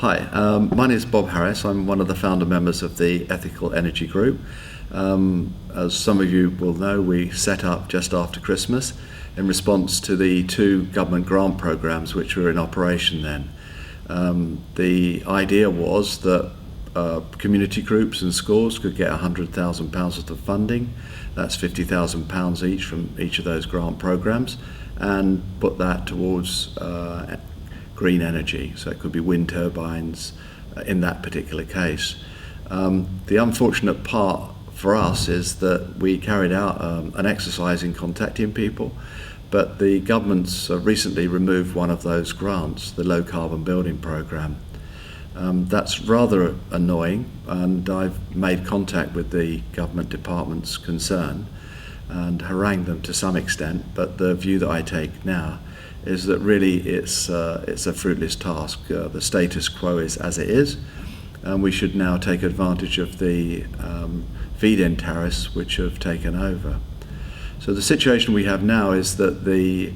Hi, my name is Bob Harris. I'm one of the founder members of the Ethical Energy Group. As some of you will know, we set up just after Christmas in response to the two government grant programs which were in operation then. The idea was that community groups and schools could get £100,000 worth of funding. That's £50,000 each from each of those grant programs, and put that towards green energy. So it could be wind turbines in that particular case. The unfortunate part for us is that we carried out an exercise in contacting people, but the government's recently removed one of those grants, the low carbon building programme. That's rather annoying, and I've made contact with the government departments concerned and harangued them to some extent, but the view that I take now is that really it's a fruitless task. The status quo is as it is, and we should now take advantage of the feed-in tariffs which have taken over. So the situation we have now is that the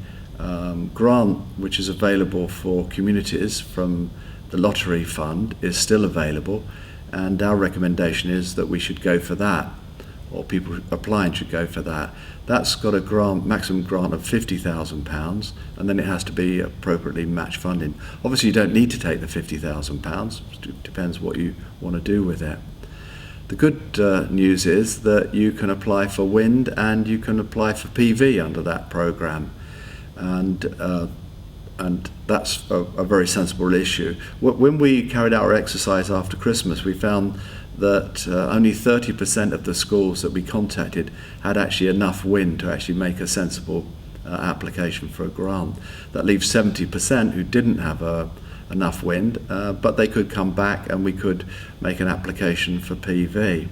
grant which is available for communities from the lottery fund is still available, and our recommendation is that we should go for that, or people applying should go for that. That's got a maximum grant of £50,000, and then it has to be appropriately match funding. Obviously you don't need to take the £50,000, it depends what you want to do with it. The good news is that you can apply for wind and you can apply for PV under that programme, and that's a very sensible issue. When we carried out our exercise after Christmas, we found that only 30% of the schools that we contacted had actually enough wind to actually make a sensible application for a grant. That leaves 70% who didn't have enough wind, but they could come back and we could make an application for PV.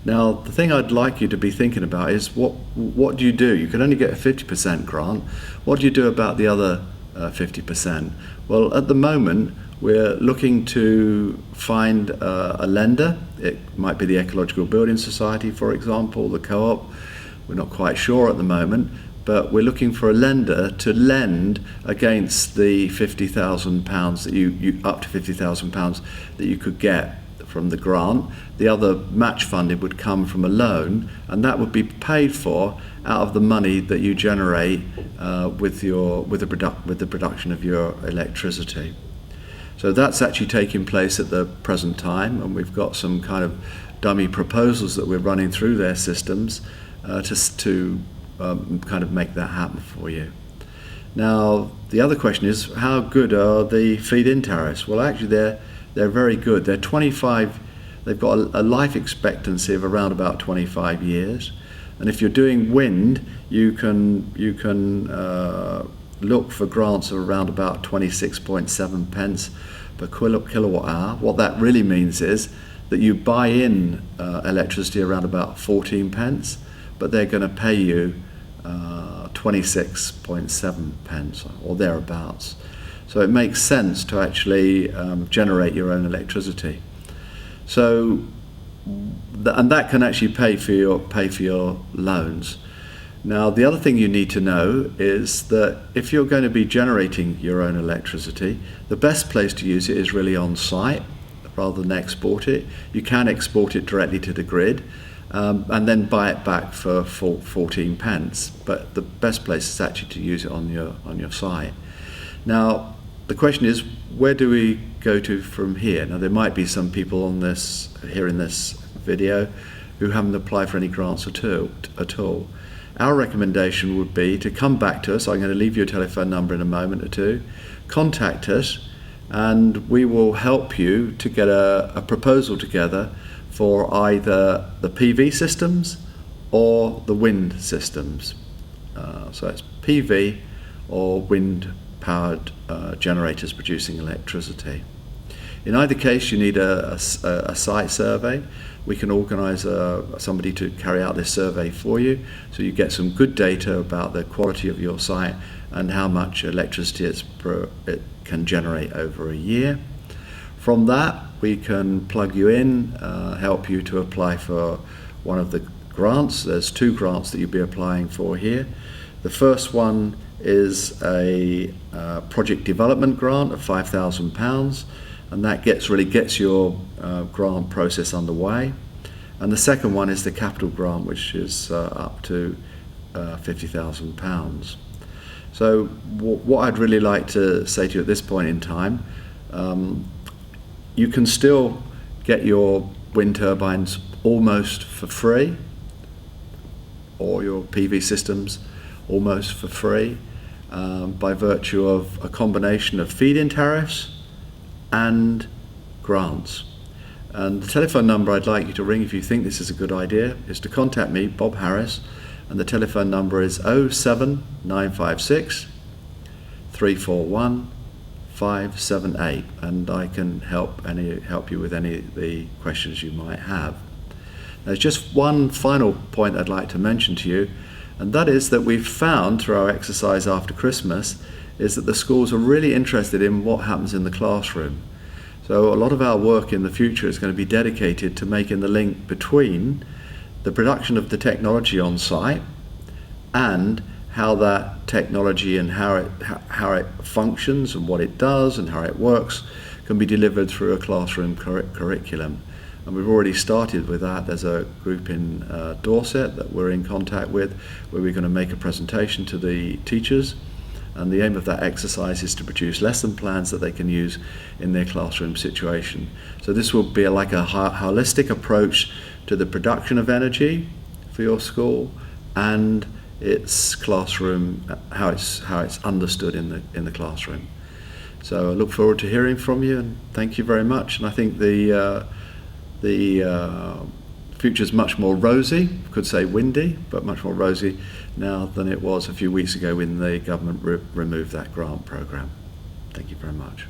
Now, the thing I'd like you to be thinking about is what do you do? You can only get a 50% grant. What do you do about the other 50%? Well, at the moment, we're looking to find a lender. It might be the Ecological Building Society, for example, the co-op. We're not quite sure at the moment, but we're looking for a lender to lend against the £50,000 that you up to £50,000 that you could get from the grant. The other match funding would come from a loan, and that would be paid for out of the money that you generate with the production of your electricity. So that's actually taking place at the present time, and we've got some kind of dummy proposals that we're running through their systems to kind of make that happen for you. Now, the other question is, how good are the feed-in tariffs? Well, actually, they're very good. They're 25. They've got a life expectancy of around about 25 years, and if you're doing wind, you can look for grants of around about 26.7 pence per kilowatt hour. What that really means is that you buy in electricity around about 14 pence, but they're going to pay you 26.7 pence or thereabouts. So it makes sense to actually generate your own electricity. So, and that can actually pay for your loans. Now, the other thing you need to know is that if you're going to be generating your own electricity, the best place to use it is really on site rather than export it. You can export it directly to the grid and then buy it back for 14 pence, but the best place is actually to use it on your site. Now, the question is, where do we go to from here? Now, there might be some people on this here in this video who haven't applied for any grants at all. Our recommendation would be to come back to us. I'm going to leave you a telephone number in a moment or two. Contact us, and we will help you to get a proposal together for either the PV systems or the wind systems. So it's PV or wind-powered generators producing electricity. In either case, you need a site survey. We can organise somebody to carry out this survey for you, so you get some good data about the quality of your site and how much electricity it can generate over a year. From that, we can plug you in, help you to apply for one of the grants. There's two grants that you'll be applying for here. The first one is a project development grant of £5,000, and that really gets your grant process underway. And the second one is the capital grant, which is up to £50,000. So what I'd really like to say to you at this point in time, you can still get your wind turbines almost for free, or your PV systems almost for free, by virtue of a combination of feed-in tariffs and grants. And the telephone number I'd like you to ring if you think this is a good idea is to contact me, Bob Harris, and the telephone number is 07956 341 578, and I can help you with any of the questions you might have. There's just one final point I'd like to mention to you, and that is that we've found through our exercise after Christmas is that the schools are really interested in what happens in the classroom. So a lot of our work in the future is going to be dedicated to making the link between the production of the technology on site and how that technology and how it functions and what it does and how it works can be delivered through a classroom curriculum. And we've already started with that. There's a group in Dorset that we're in contact with, where we're going to make a presentation to the teachers, and the aim of that exercise is to produce lesson plans that they can use in their classroom situation. So this will be like a holistic approach to the production of energy for your school and its classroom, how it's understood in the classroom. So I look forward to hearing from you, and thank you very much. And I think the future's much more rosy, could say windy, but much more rosy now than it was a few weeks ago when the government removed that grant program. Thank you very much.